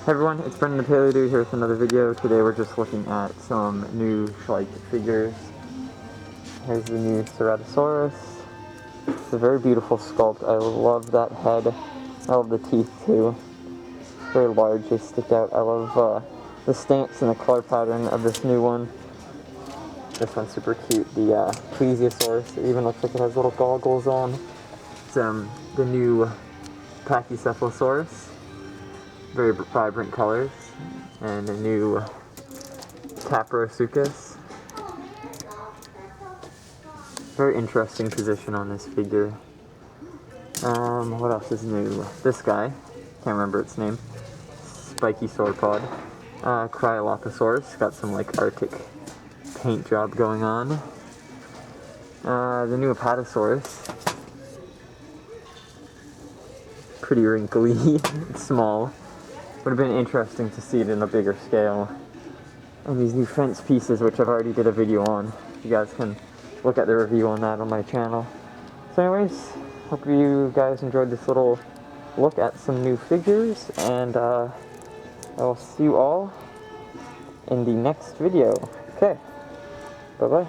Hey everyone, it's Brendan the Paleo Dude here with another video. Today we're just looking at some new Scheich figures. Here's the new Ceratosaurus. It's a very beautiful sculpt. I love that head. I love the teeth too. Very large, they stick out. I love the stance and the color pattern of this new one. This one's super cute. The plesiosaurus. It even looks like it has little goggles on. It's the new brachiosaurus. Very vibrant colors, and a new Proceratosaurus. Very interesting position on this figure. What else is new? This guy, can't remember its name. Spiky sauropod. Cryolophosaurus, got some like Arctic paint job going on. The new albertosaurus. Pretty wrinkly. It's small. Would have been interesting to see it in a bigger scale. And these new fence pieces, which I've already did a video on. You guys can look at the review on that on my channel. So anyways, hope you guys enjoyed this little look at some new figures, and I will see you all in the next video. Okay, bye-bye.